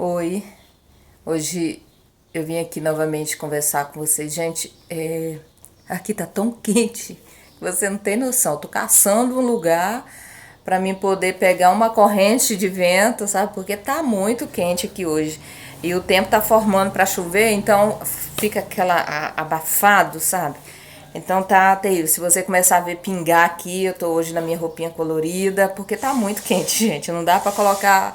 Oi, hoje eu vim aqui novamente conversar com vocês. Gente, aqui tá tão quente que você não tem noção. Eu tô caçando um lugar para mim poder pegar uma corrente de vento, sabe? Porque tá muito quente aqui hoje. E o tempo tá formando para chover, então fica abafado, sabe? Então tá terrível. Se você começar a ver pingar aqui, eu tô hoje na minha roupinha colorida, porque tá muito quente, gente. Não dá pra colocar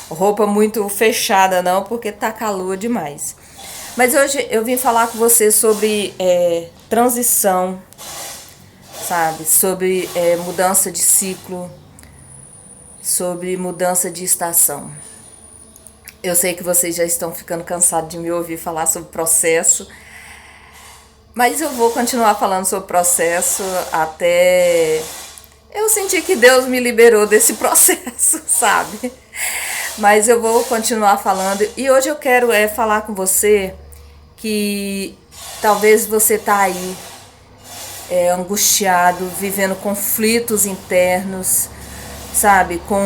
roupa muito fechada, não, porque tá calor demais. Mas hoje eu vim falar com você sobre transição, sabe? Sobre mudança de ciclo, sobre mudança de estação. Eu sei que vocês já estão ficando cansados de me ouvir falar sobre processo, mas eu vou continuar falando sobre processo até eu sentir que Deus me liberou desse processo, sabe? Mas eu vou continuar falando. E hoje eu quero falar com você que talvez você tá aí angustiado, vivendo conflitos internos, sabe? Com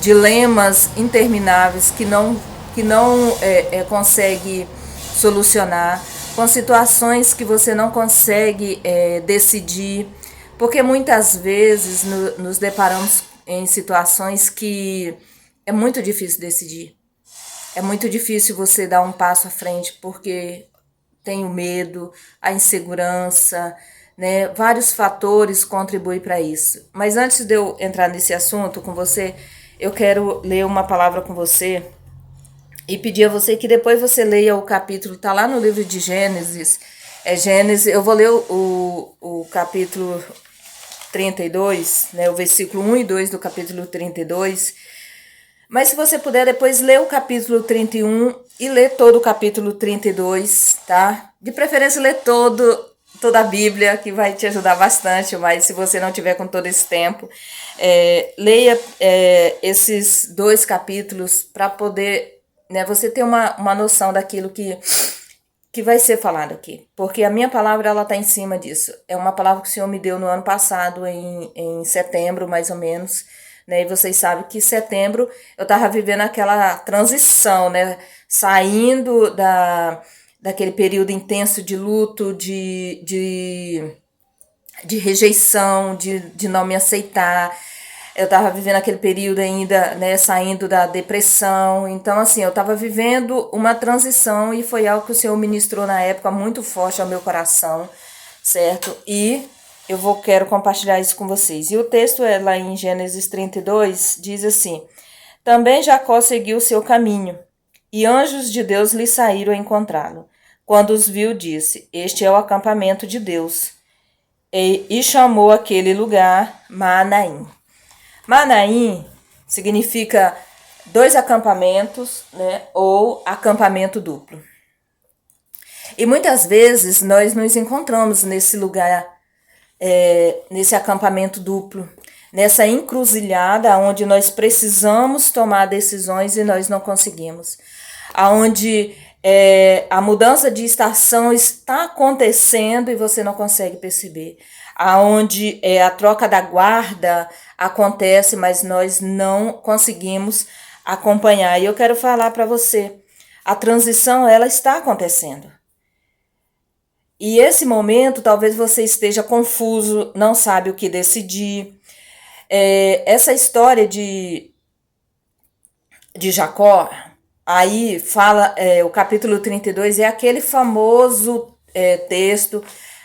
dilemas intermináveis que não consegue solucionar, com situações que você não consegue decidir, porque muitas vezes nos deparamos em situações que é muito difícil decidir. É muito difícil você dar um passo à frente porque tem o medo, a insegurança, né? Vários fatores contribuem para isso. Mas antes de eu entrar nesse assunto com você, eu quero ler uma palavra com você e pedir a você que depois você leia o capítulo, tá lá no livro de Gênesis. Gênesis, eu vou ler o capítulo 32, né, o versículo 1 e 2 do capítulo 32. Mas se você puder depois ler o capítulo 31 e ler todo o capítulo 32, tá? De preferência ler toda a Bíblia, que vai te ajudar bastante, mas se você não tiver com todo esse tempo, leia esses dois capítulos para poder, né, você ter uma noção daquilo que vai ser falado aqui. Porque a minha palavra, ela tá em cima disso. É uma palavra que o Senhor me deu no ano passado, em setembro, mais ou menos, né? E vocês sabem que em setembro eu tava vivendo aquela transição, né? Saindo daquele período intenso de luto, de rejeição, de não me aceitar. Eu estava vivendo aquele período ainda, né, saindo da depressão. Então, assim, eu estava vivendo uma transição e foi algo que o Senhor ministrou na época muito forte ao meu coração, certo? E quero compartilhar isso com vocês. E o texto é lá em Gênesis 32, diz assim: Também Jacó seguiu o seu caminho, e anjos de Deus lhe saíram a encontrá-lo. Quando os viu, disse: Este é o acampamento de Deus. E chamou aquele lugar Manaim. Manaim significa dois acampamentos, né, ou acampamento duplo. E muitas vezes nós nos encontramos nesse lugar, nesse acampamento duplo, nessa encruzilhada onde nós precisamos tomar decisões e nós não conseguimos. Onde a mudança de estação está acontecendo e você não consegue perceber. Aonde a troca da guarda acontece, mas nós não conseguimos acompanhar. E eu quero falar para você, a transição ela está acontecendo. E esse momento talvez você esteja confuso, não sabe o que decidir. Essa história de Jacó, aí fala, o capítulo 32 é aquele famoso texto,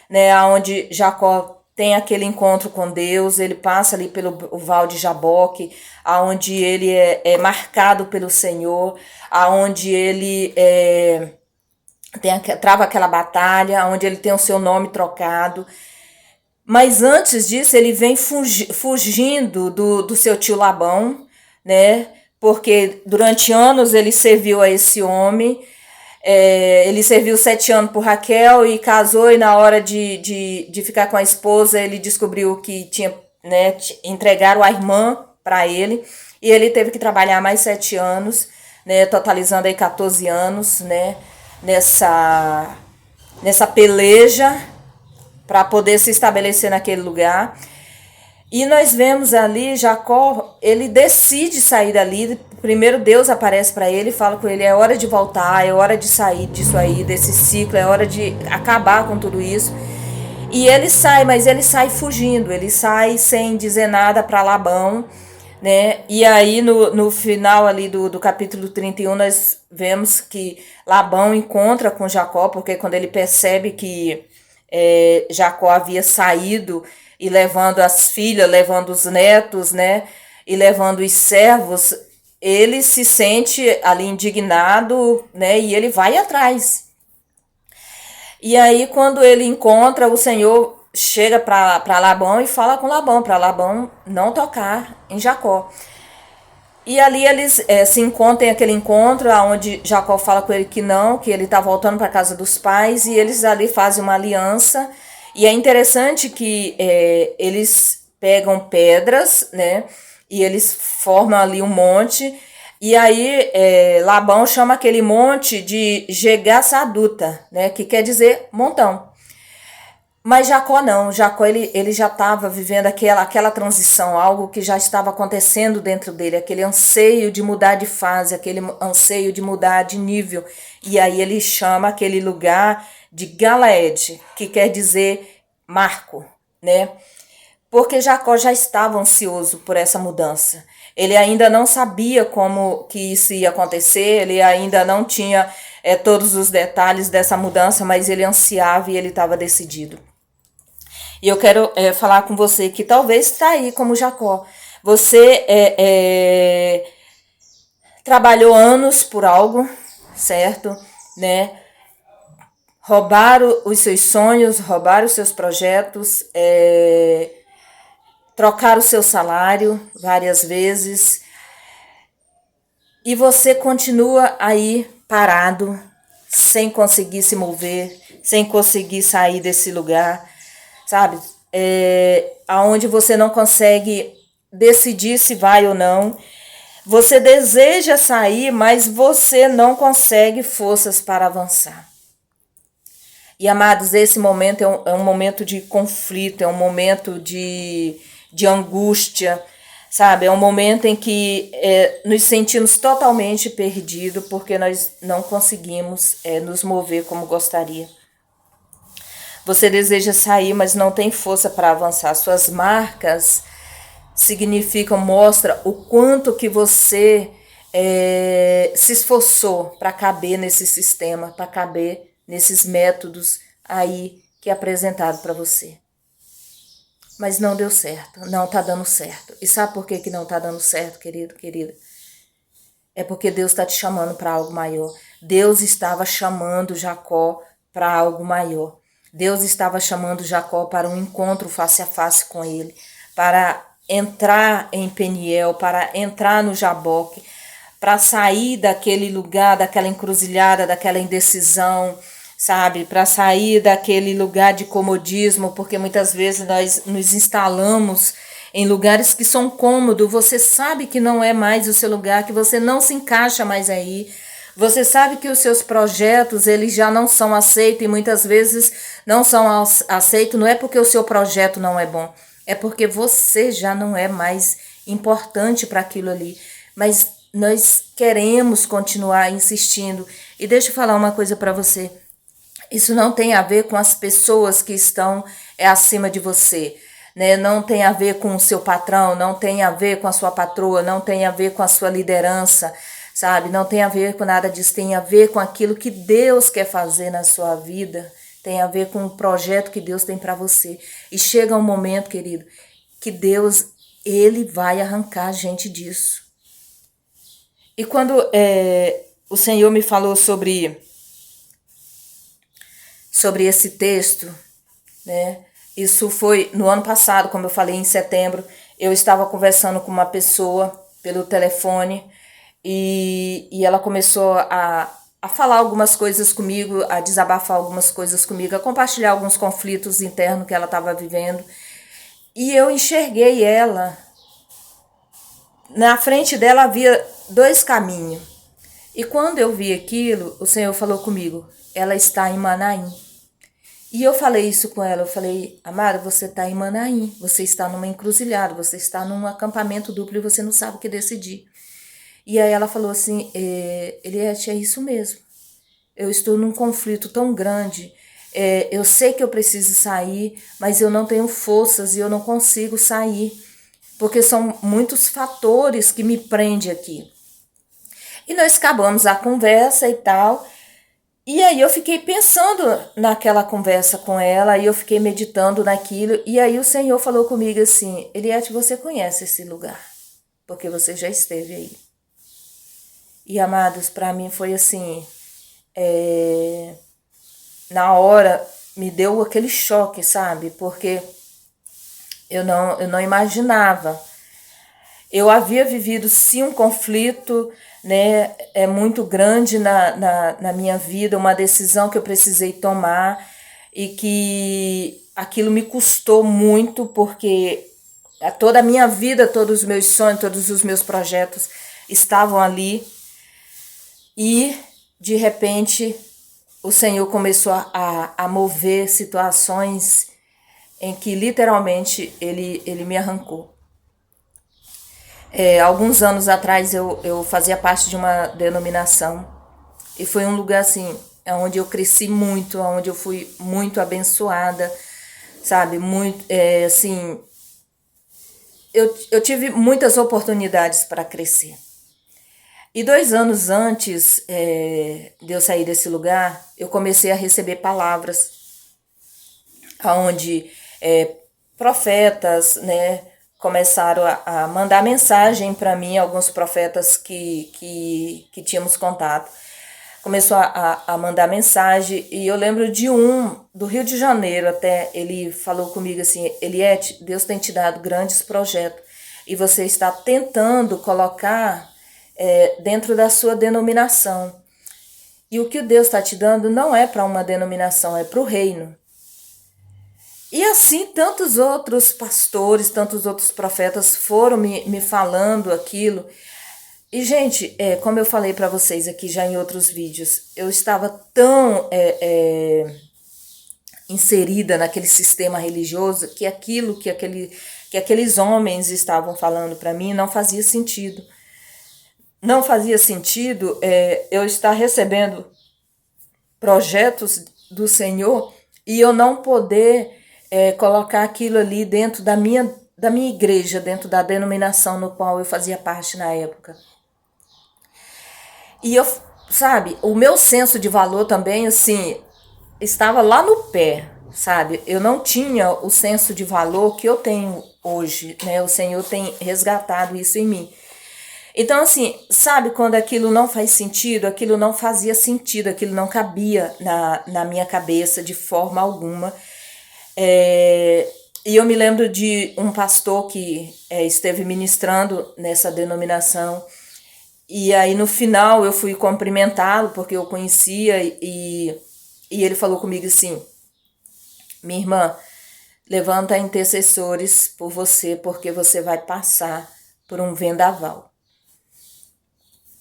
né, onde Jacó tem aquele encontro com Deus, ele passa ali pelo o Val de Jaboque, aonde ele é marcado pelo Senhor, aonde ele trava aquela batalha, onde ele tem o seu nome trocado. Mas antes disso, ele vem fugindo do seu tio Labão, né? Porque durante anos ele serviu a esse homem. Ele serviu 7 anos por Raquel e casou, e na hora de ficar com a esposa, ele descobriu que tinha, né, entregaram a irmã para ele, e ele teve que trabalhar mais 7 anos, né, totalizando aí 14 anos, né, nessa peleja para poder se estabelecer naquele lugar. E nós vemos ali Jacó, ele decide sair dali. Primeiro Deus aparece para ele e fala com ele: é hora de voltar, é hora de sair disso aí, desse ciclo, é hora de acabar com tudo isso. E ele sai, mas ele sai fugindo, ele sai sem dizer nada para Labão, né? E aí no final ali do capítulo 31 nós vemos que Labão encontra com Jacó, porque quando ele percebe que Jacó havia saído e levando as filhas, levando os netos, né? E levando os servos, ele se sente ali indignado, né? E ele vai atrás. E aí, quando ele encontra, o Senhor chega para Labão e fala com Labão, para Labão não tocar em Jacó. E ali eles se encontram, aquele encontro onde Jacó fala com ele que não, que ele está voltando para casa dos pais, e eles ali fazem uma aliança. E é interessante que eles pegam pedras, né? E eles formam ali um monte. E aí Labão chama aquele monte de Jegar-Saduta, né? Que quer dizer montão. Mas Jacó não, Jacó ele já estava vivendo aquela transição, algo que já estava acontecendo dentro dele, aquele anseio de mudar de fase, aquele anseio de mudar de nível. E aí ele chama aquele lugar de Galaed, que quer dizer marco, né? Porque Jacó já estava ansioso por essa mudança. Ele ainda não sabia como que isso ia acontecer, ele ainda não tinha todos os detalhes dessa mudança, mas ele ansiava e ele estava decidido. E eu quero falar com você que talvez está aí como Jacó. Você trabalhou anos por algo, certo? Né? Roubaram os seus sonhos, roubaram os seus projetos, trocaram o seu salário várias vezes. E você continua aí parado, sem conseguir se mover, sem conseguir sair desse lugar, sabe? Aonde você não consegue decidir se vai ou não. Você deseja sair, mas você não consegue forças para avançar. E, amados, esse momento é um momento de conflito, é um momento de angústia, sabe? É um momento em que nos sentimos totalmente perdidos porque nós não conseguimos nos mover como gostaria. Você deseja sair, mas não tem força para avançar. Suas marcas mostra o quanto que você se esforçou para caber nesse sistema, para caber nesses métodos aí que é apresentado para você. Mas não deu certo, não está dando certo. E sabe por que não está dando certo, querido, querida? É porque Deus está te chamando para algo maior. Deus estava chamando Jacó para algo maior. Deus estava chamando Jacó para um encontro face a face com ele, para entrar em Peniel, para entrar no Jaboque, para sair daquele lugar, daquela encruzilhada, daquela indecisão, sabe? Para sair daquele lugar de comodismo, porque muitas vezes nós nos instalamos em lugares que são cômodos, você sabe que não é mais o seu lugar, que você não se encaixa mais aí. Você sabe que os seus projetos, eles já não são aceitos e muitas vezes não são aceitos, não é porque o seu projeto não é bom, é porque você já não é mais importante para aquilo ali. Mas nós queremos continuar insistindo. E deixa eu falar uma coisa para você. Isso não tem a ver com as pessoas que estão acima de você, né? Não tem a ver com o seu patrão, não tem a ver com a sua patroa, não tem a ver com a sua liderança, sabe? Não tem a ver com nada disso, tem a ver com aquilo que Deus quer fazer na sua vida, tem a ver com o projeto que Deus tem para você. E chega um momento, querido, que Deus, Ele vai arrancar a gente disso. E quando o Senhor me falou sobre esse texto, né? Isso foi no ano passado, como eu falei, em setembro. Eu estava conversando com uma pessoa pelo telefone e ela começou a falar algumas coisas comigo, a desabafar algumas coisas comigo, a compartilhar alguns conflitos internos que ela estava vivendo. E eu enxerguei ela. Na frente dela havia 2 caminhos. E quando eu vi aquilo, o Senhor falou comigo: ela está em Manaim. E eu falei isso com ela, eu falei, amada, você está em Manaim, você está numa encruzilhada, você está num acampamento duplo e você não sabe o que decidir. E aí ela falou assim, Eliette, é isso mesmo, eu estou num conflito tão grande, eu sei que eu preciso sair, mas eu não tenho forças e eu não consigo sair, porque são muitos fatores que me prendem aqui. E nós acabamos a conversa e tal, e aí eu fiquei pensando naquela conversa com ela, e eu fiquei meditando naquilo, e aí o Senhor falou comigo assim, Eliette, você conhece esse lugar, porque você já esteve aí. E amados, para mim foi assim, na hora me deu aquele choque, sabe? Porque eu não imaginava. Eu havia vivido sim um conflito, né, muito grande na minha vida, uma decisão que eu precisei tomar e que aquilo me custou muito, porque toda a minha vida, todos os meus sonhos, todos os meus projetos estavam ali e de repente o Senhor começou a mover situações em que literalmente ele me arrancou. Alguns anos atrás eu fazia parte de uma denominação e foi um lugar assim, onde eu cresci muito, onde eu fui muito abençoada, sabe? Muito, assim, eu tive muitas oportunidades para crescer. E 2 anos antes de eu sair desse lugar, eu comecei a receber palavras onde profetas, né, começaram a mandar mensagem para mim, alguns profetas que tínhamos contato. Começou a mandar mensagem, e eu lembro de um, do Rio de Janeiro até, ele falou comigo assim, Eliette, Deus tem te dado grandes projetos, e você está tentando colocar dentro da sua denominação. E o que Deus está te dando não é para uma denominação, é para o reino. E assim, tantos outros pastores, tantos outros profetas foram me falando aquilo. E, gente, como eu falei para vocês aqui já em outros vídeos, eu estava tão inserida naquele sistema religioso que aquilo que aqueles homens estavam falando para mim não fazia sentido. Não fazia sentido eu estar recebendo projetos do Senhor e eu não poder colocar aquilo ali dentro da minha igreja, dentro da denominação no qual eu fazia parte na época. E eu, sabe, o meu senso de valor também, assim, estava lá no pé, sabe? Eu não tinha o senso de valor que eu tenho hoje, né? O Senhor tem resgatado isso em mim. Então, assim, sabe quando aquilo não faz sentido, aquilo não fazia sentido, aquilo não cabia na minha cabeça de forma alguma. E eu me lembro de um pastor que esteve ministrando nessa denominação, e aí no final eu fui cumprimentá-lo, porque eu conhecia, e ele falou comigo assim, minha irmã, levanta intercessores por você, porque você vai passar por um vendaval.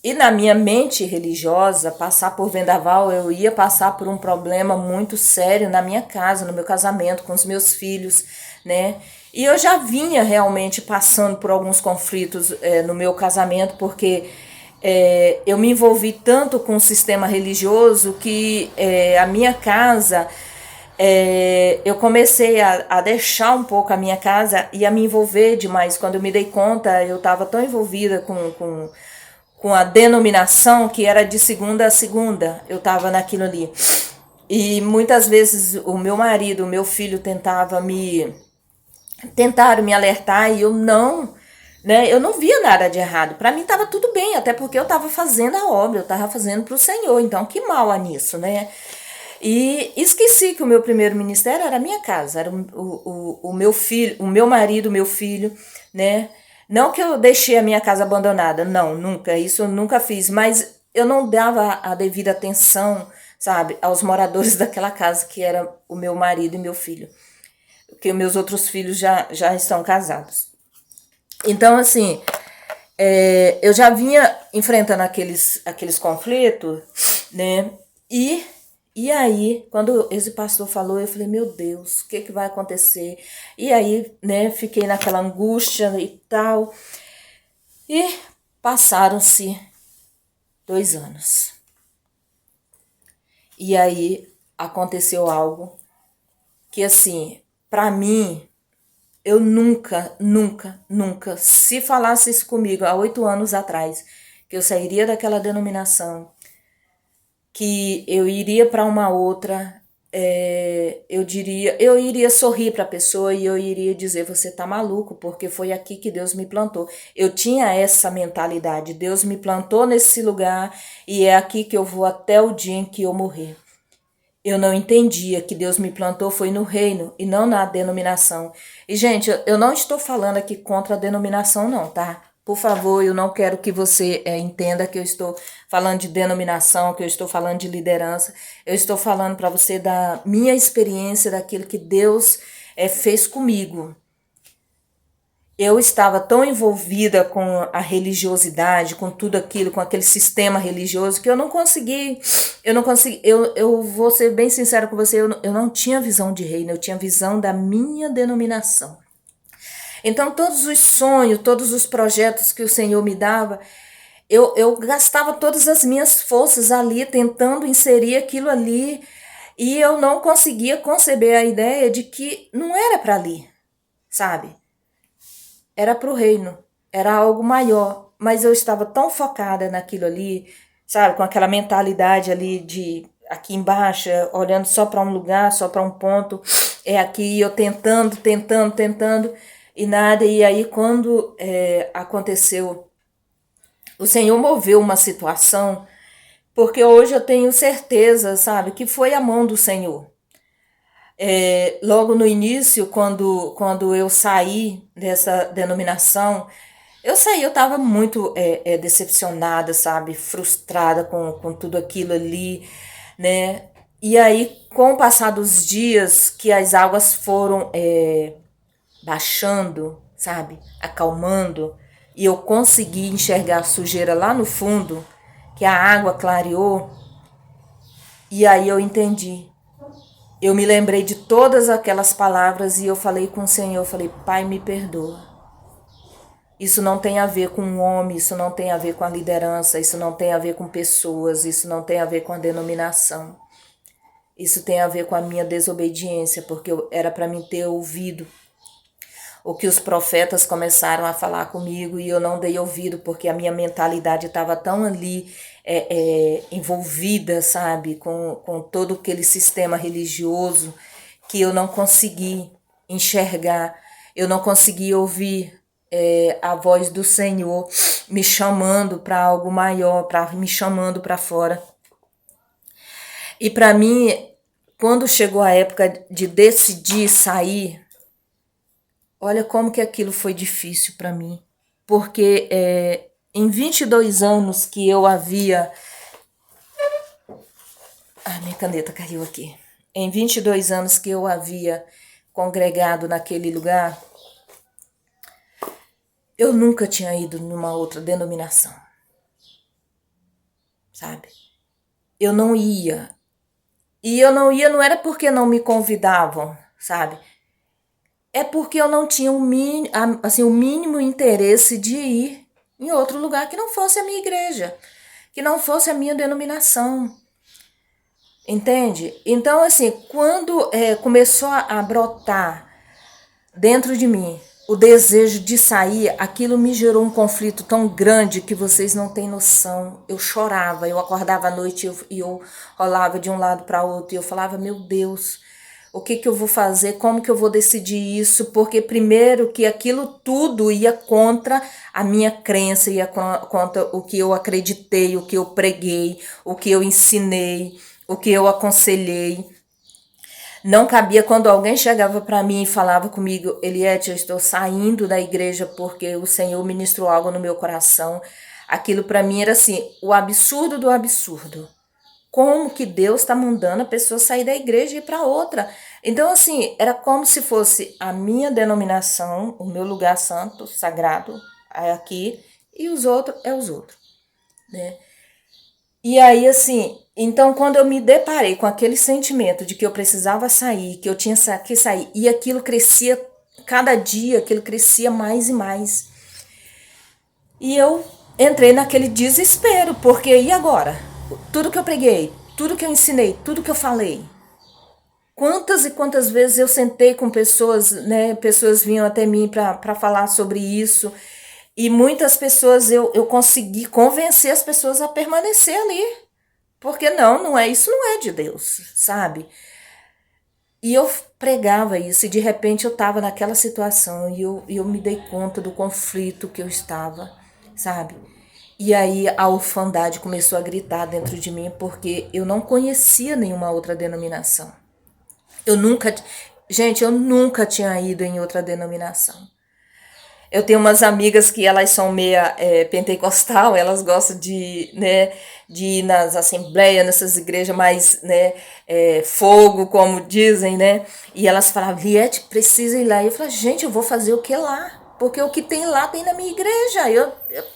E na minha mente religiosa, passar por vendaval, eu ia passar por um problema muito sério na minha casa, no meu casamento, com os meus filhos, né? E eu já vinha realmente passando por alguns conflitos no meu casamento, porque eu me envolvi tanto com o sistema religioso que a minha casa, eu comecei a deixar um pouco a minha casa e a me envolver demais. Quando eu me dei conta, eu estava tão envolvida com a denominação que era de segunda a segunda, eu estava naquilo ali. E muitas vezes o meu marido, o meu filho tentaram me alertar e eu não via nada de errado. Para mim estava tudo bem, até porque eu estava fazendo a obra, eu estava fazendo para o Senhor, então que mal há nisso, né? E esqueci que o meu primeiro ministério era a minha casa, era o meu filho, o meu marido, o meu filho, né? Não que eu deixei a minha casa abandonada, não, nunca, isso eu nunca fiz, mas eu não dava a devida atenção, sabe, aos moradores daquela casa, que era o meu marido e meu filho, porque meus outros filhos já estão casados. Então, assim, eu já vinha enfrentando aqueles conflitos, né, e E aí, quando esse pastor falou, eu falei, meu Deus, o que que vai acontecer? E aí, né, fiquei naquela angústia e tal. E passaram-se 2 anos. E aí aconteceu algo que, assim, pra mim, eu nunca, nunca, nunca, se falasse isso comigo há 8 anos atrás, que eu sairia daquela denominação, que eu iria para uma outra, eu iria sorrir para a pessoa e eu iria dizer, você tá maluco, porque foi aqui que Deus me plantou. Eu tinha essa mentalidade, Deus me plantou nesse lugar e é aqui que eu vou até o dia em que eu morrer. Eu não entendia que Deus me plantou foi no reino e não na denominação. E, gente, eu não estou falando aqui contra a denominação, não, tá? Por favor, eu não quero que você entenda que eu estou falando de denominação, que eu estou falando de liderança. Eu estou falando para você da minha experiência, daquilo que Deus fez comigo. Eu estava tão envolvida com a religiosidade, com tudo aquilo, com aquele sistema religioso, que eu não consegui, eu vou ser bem sincera com você, eu não tinha visão de reino, eu tinha visão da minha denominação. Então, todos os sonhos, todos os projetos que o Senhor me dava, eu gastava todas as minhas forças ali, tentando inserir aquilo ali, e eu não conseguia conceber a ideia de que não era para ali, sabe? Era para o reino, era algo maior, mas eu estava tão focada naquilo ali, sabe, com aquela mentalidade ali de aqui embaixo, olhando só para um lugar, só para um ponto, é aqui, eu tentando, e nada, e aí quando aconteceu, o Senhor moveu uma situação, porque hoje eu tenho certeza, sabe, que foi a mão do Senhor. Logo no início, quando eu saí dessa denominação, eu estava muito decepcionada, sabe? Frustrada com tudo aquilo ali, né? E aí, com o passar dos dias, que as águas foram baixando, sabe? Acalmando, e eu consegui enxergar a sujeira lá no fundo, que a água clareou, e aí eu entendi. Eu me lembrei de todas aquelas palavras e eu falei com o Senhor, eu falei, Pai, me perdoa. Isso não tem a ver com um homem, isso não tem a ver com a liderança, isso não tem a ver com pessoas, isso não tem a ver com a denominação. Isso tem a ver com a minha desobediência, porque era para mim ter ouvido o que os profetas começaram a falar comigo e eu não dei ouvido, porque a minha mentalidade estava tão ali envolvida, sabe, com todo aquele sistema religioso, que eu não consegui enxergar, eu não consegui ouvir a voz do Senhor me chamando para algo maior, me chamando para fora. E para mim, quando chegou a época de decidir sair, olha como que aquilo foi difícil para mim. Porque em 22 anos que eu havia... Ah, minha caneta caiu aqui. Em 22 anos que eu havia congregado naquele lugar, eu nunca tinha ido numa outra denominação, sabe? Eu não ia. E eu não ia, não era porque não me convidavam, sabe? É porque eu não tinha o mínimo interesse de ir em outro lugar que não fosse a minha igreja, que não fosse a minha denominação. Entende? Então, assim, quando começou a brotar dentro de mim o desejo de sair, aquilo me gerou um conflito tão grande que vocês não têm noção. Eu chorava, eu acordava à noite e eu rolava de um lado para outro e eu falava, meu Deus, o que que eu vou fazer? Como que eu vou decidir isso? Porque primeiro que aquilo tudo ia contra a minha crença, ia contra o que eu acreditei, o que eu preguei, o que eu ensinei, o que eu aconselhei. Não cabia quando alguém chegava para mim e falava comigo, Eliette, eu estou saindo da igreja porque o Senhor ministrou algo no meu coração. Aquilo para mim era assim, o absurdo do absurdo. Como que Deus está mandando a pessoa sair da igreja e ir para outra? Então, assim, era como se fosse a minha denominação, o meu lugar santo, sagrado, aqui, e os outros é os outros, né? E aí, assim, Então, quando eu me deparei com aquele sentimento de que eu precisava sair, que eu tinha que sair, e aquilo crescia, cada dia aquilo crescia mais e mais. E eu entrei naquele desespero, porque e agora? Tudo que eu preguei, tudo que eu ensinei, tudo que eu falei. Quantas e quantas vezes eu sentei com pessoas, né? Pessoas vinham até mim para falar sobre isso. E muitas pessoas eu consegui convencer as pessoas a permanecer ali. Porque não é isso, não é de Deus, sabe? E eu pregava isso e de repente eu estava naquela situação e eu me dei conta do conflito que eu estava, sabe? E aí a orfandade começou a gritar dentro de mim porque eu não conhecia nenhuma outra denominação. Eu nunca, gente, eu nunca tinha ido em outra denominação. Eu tenho umas amigas que elas são meia pentecostal, elas gostam de, né, de ir nas assembleias, nessas igrejas mais, né, fogo, como dizem, né? E elas falavam, Liette, precisa ir lá. E eu falei, gente, eu vou fazer o que lá? Porque o que tem lá tem na minha igreja.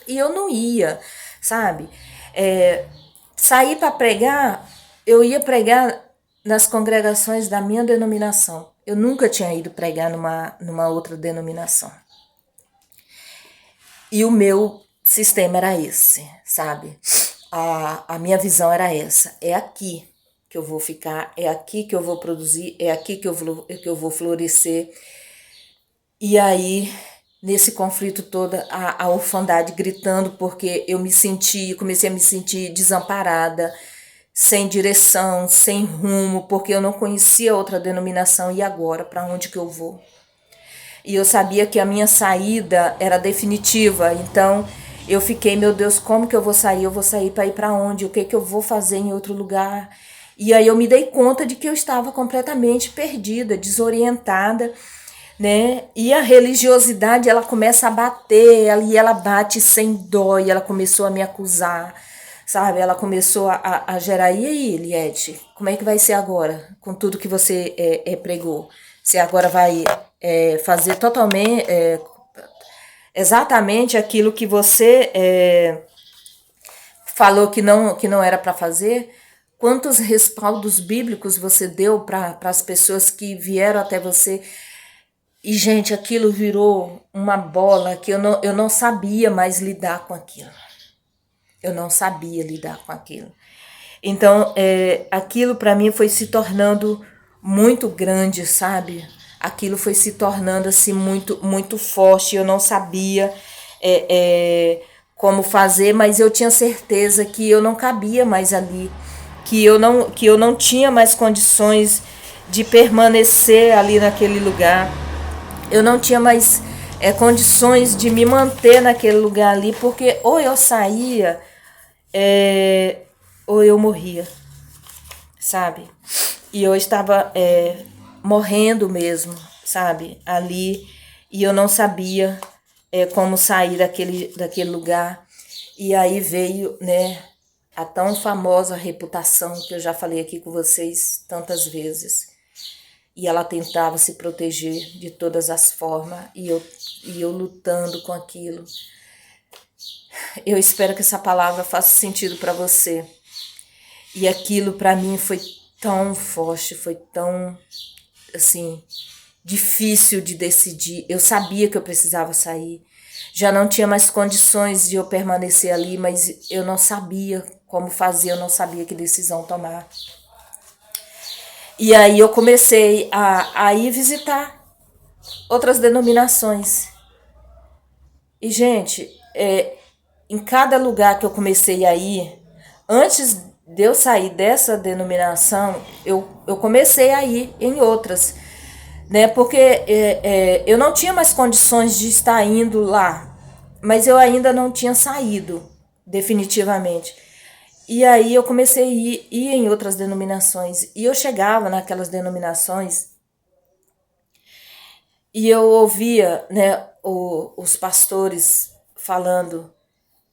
E eu não ia, sabe? Sair para pregar, eu ia pregar nas congregações da minha denominação. Eu nunca tinha ido pregar numa outra denominação. E o meu sistema era esse, sabe? A minha visão era essa. É aqui que eu vou ficar, é aqui que eu vou produzir, é aqui que eu vou florescer. E aí, nesse conflito todo, a orfandade gritando, porque eu comecei a me sentir desamparada, sem direção, sem rumo, porque eu não conhecia outra denominação. E agora, para onde que eu vou? E eu sabia que a minha saída era definitiva, então eu fiquei, meu Deus, como que eu vou sair? Eu vou sair para ir para onde? O que que eu vou fazer em outro lugar? E aí eu me dei conta de que eu estava completamente perdida, desorientada, né? E a religiosidade, ela começa a bater, e ela bate sem dó, e ela começou a me acusar, sabe? Ela começou a gerar, e aí, Liette, como é que vai ser agora, com tudo que você pregou? Você agora vai fazer totalmente, exatamente aquilo que você falou que não era para fazer? Quantos respaldos bíblicos você deu para as pessoas que vieram até você? E, gente, aquilo virou uma bola que eu não sabia mais lidar com aquilo. Eu não sabia lidar com aquilo. Então, aquilo para mim foi se tornando muito grande, sabe? Aquilo foi se tornando assim muito, muito forte. Eu não sabia como fazer, mas eu tinha certeza que eu não cabia mais ali, que eu não tinha mais condições de permanecer ali naquele lugar. Eu não tinha mais condições de me manter naquele lugar ali, porque ou eu saía ou eu morria, sabe? E eu estava morrendo mesmo, sabe? Ali, e eu não sabia como sair daquele lugar. E aí veio, né, a tão famosa reputação que eu já falei aqui com vocês tantas vezes. E ela tentava se proteger de todas as formas, e eu lutando com aquilo. Eu espero que essa palavra faça sentido para você. E aquilo para mim foi tão forte, foi tão, assim, difícil de decidir. Eu sabia que eu precisava sair. Já não tinha mais condições de eu permanecer ali, mas eu não sabia como fazer, eu não sabia que decisão tomar. E aí eu comecei a ir visitar outras denominações. E, gente, em cada lugar que eu comecei a ir, antes de eu sair dessa denominação, eu comecei a ir em outras, né? Porque eu não tinha mais condições de estar indo lá, mas eu ainda não tinha saído definitivamente. E aí eu comecei a ir em outras denominações. E eu chegava naquelas denominações e eu ouvia, né, os pastores falando,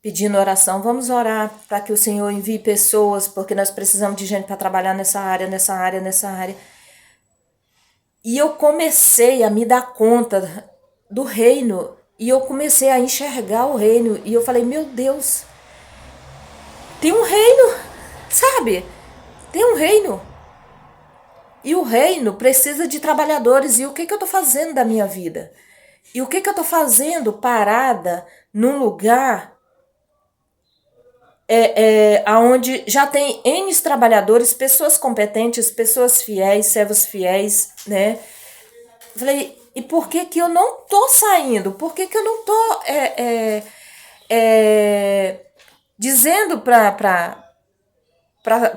pedindo oração. Vamos orar para que o Senhor envie pessoas, porque nós precisamos de gente para trabalhar nessa área, nessa área, nessa área. E eu comecei a me dar conta do reino. E eu comecei a enxergar o reino. E eu falei, meu Deus, tem um reino, sabe? Tem um reino. E o reino precisa de trabalhadores. E o que eu estou fazendo da minha vida? E o que eu estou fazendo parada num lugar onde já tem N trabalhadores, pessoas competentes, pessoas fiéis, servos fiéis, né? Falei, e por que eu não tô saindo? Por que eu não tô dizendo para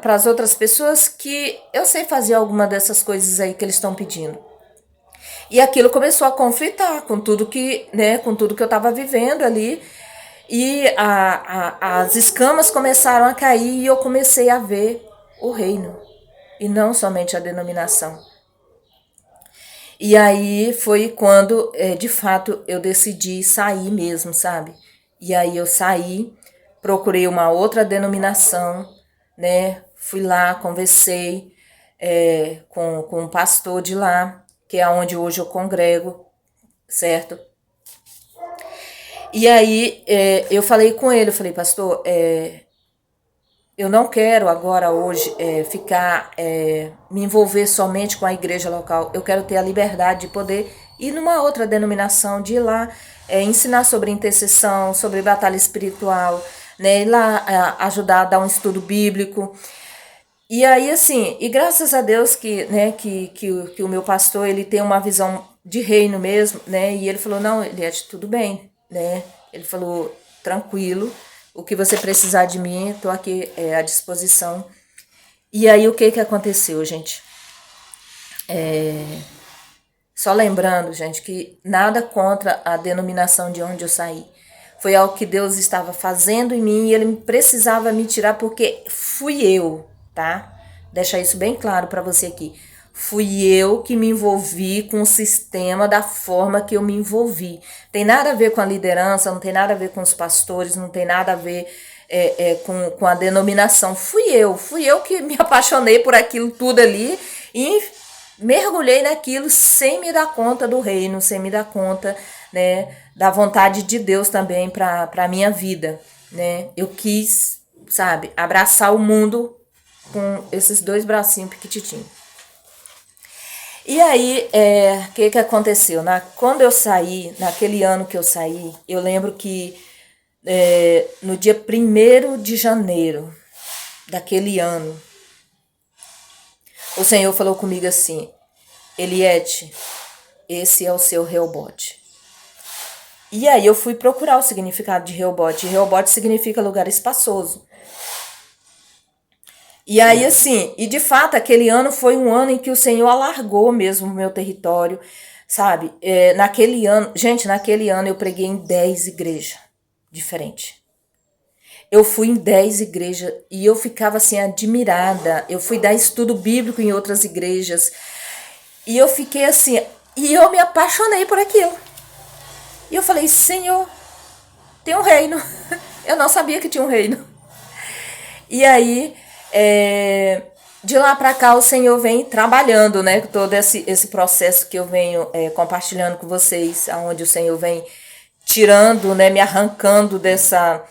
as outras pessoas que eu sei fazer alguma dessas coisas aí que eles estão pedindo? E aquilo começou a conflitar com tudo que, né, com tudo que eu estava vivendo ali. E as escamas começaram a cair e eu comecei a ver o reino. E não somente a denominação. E aí foi quando, de fato, eu decidi sair mesmo, sabe? E aí eu saí, procurei uma outra denominação, né? Fui lá, conversei com um pastor de lá, que é onde hoje eu congrego, certo? E aí eu falei com ele, eu falei, pastor, eu não quero agora hoje ficar, me envolver somente com a igreja local. Eu quero ter a liberdade de poder ir numa outra denominação, de ir lá ensinar sobre intercessão, sobre batalha espiritual, né? Ir lá ajudar a dar um estudo bíblico. E aí, assim, e graças a Deus que, né, que o meu pastor, ele tem uma visão de reino mesmo, né? E ele falou, não, Eliette, tudo bem, né? Ele falou, tranquilo, o que você precisar de mim, estou aqui à disposição. E aí, o que aconteceu, gente? Só lembrando, gente, que nada contra a denominação de onde eu saí. Foi algo que Deus estava fazendo em mim e Ele precisava me tirar porque fui eu, tá? Deixa isso bem claro para você aqui. Fui eu que me envolvi com o sistema da forma que eu me envolvi. Tem nada a ver com a liderança, não tem nada a ver com os pastores, não tem nada a ver com a denominação. Fui eu que me apaixonei por aquilo tudo ali e mergulhei naquilo sem me dar conta do reino, sem me dar conta, né, da vontade de Deus também para a minha vida, né? Eu quis, sabe, abraçar o mundo com esses 2 bracinhos piquititinhos. E aí, o que aconteceu? Quando eu saí, naquele ano que eu saí, eu lembro que no dia 1º de janeiro daquele ano, o Senhor falou comigo assim, Eliette, esse é o seu Reobote. E aí eu fui procurar o significado de Reobote. Reobote significa lugar espaçoso. E aí, assim, e de fato, aquele ano foi um ano em que o Senhor alargou mesmo o meu território, sabe? Naquele ano eu preguei em 10 igrejas diferentes. Eu fui em 10 igrejas e eu ficava assim admirada. Eu fui dar estudo bíblico em outras igrejas e eu fiquei assim, e eu me apaixonei por aquilo. E eu falei, Senhor, tem um reino. Eu não sabia que tinha um reino. E aí, de lá para cá, o Senhor vem trabalhando, né? Todo esse processo que eu venho compartilhando com vocês, onde o Senhor vem tirando, né? Me arrancando dessa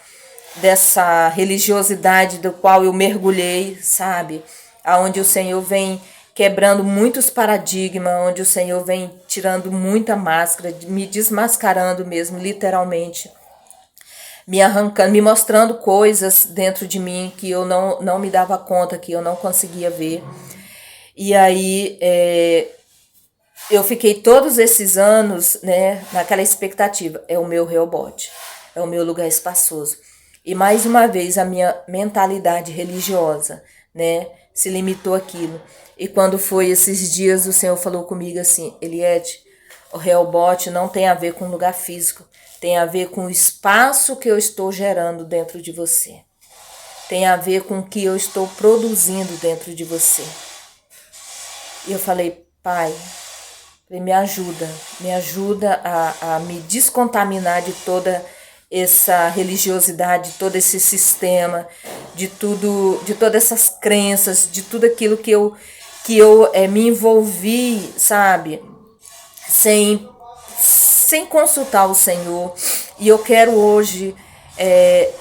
religiosidade do qual eu mergulhei, sabe? Aonde o Senhor vem quebrando muitos paradigmas, onde o Senhor vem tirando muita máscara, me desmascarando mesmo, literalmente. Me arrancando, me mostrando coisas dentro de mim que eu não me dava conta, que eu não conseguia ver. E aí eu fiquei todos esses anos, né, naquela expectativa. É o meu Reobote, é o meu lugar espaçoso. E mais uma vez a minha mentalidade religiosa, né, se limitou àquilo. E quando foi esses dias, o Senhor falou comigo assim, Eliette, o Reobote não tem a ver com lugar físico, tem a ver com o espaço que eu estou gerando dentro de você. Tem a ver com o que eu estou produzindo dentro de você. E eu falei, Pai, me ajuda a me descontaminar de toda essa religiosidade, todo esse sistema, de todas essas crenças, de tudo aquilo que eu me envolvi, sabe, sem consultar o Senhor. E eu quero hoje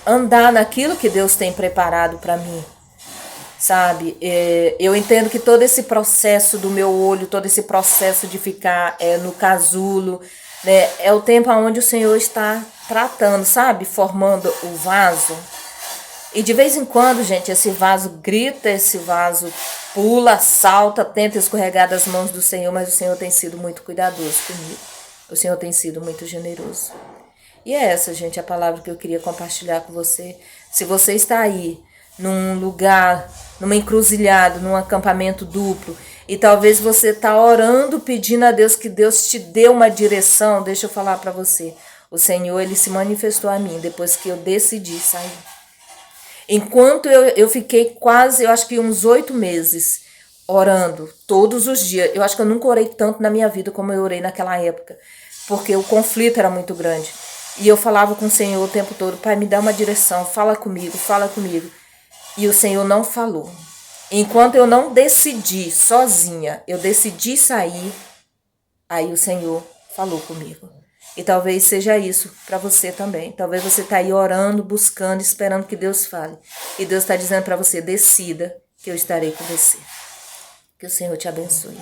andar naquilo que Deus tem preparado para mim, sabe? Eu entendo que todo esse processo do meu olho, todo esse processo de ficar no casulo, né, é o tempo onde o Senhor está tratando, sabe? Formando o vaso. E de vez em quando, gente, esse vaso grita, esse vaso pula, salta, tenta escorregar das mãos do Senhor, mas o Senhor tem sido muito cuidadoso comigo. O Senhor tem sido muito generoso. E é essa, gente, a palavra que eu queria compartilhar com você. Se você está aí, num lugar, numa encruzilhada, num acampamento duplo, e talvez você está orando, pedindo a Deus que Deus te dê uma direção, deixa eu falar para você. O Senhor, Ele se manifestou a mim depois que eu decidi sair. Enquanto eu fiquei quase, eu acho que uns 8 meses orando, todos os dias. Eu acho que eu nunca orei tanto na minha vida como eu orei naquela época, porque o conflito era muito grande. E eu falava com o Senhor o tempo todo, Pai, me dá uma direção, fala comigo, fala comigo. E o Senhor não falou. Enquanto eu não decidi sozinha, eu decidi sair, aí o Senhor falou comigo. E talvez seja isso para você também. Talvez você está aí orando, buscando, esperando que Deus fale. E Deus está dizendo para você, decida que eu estarei com você. Que o Senhor te abençoe.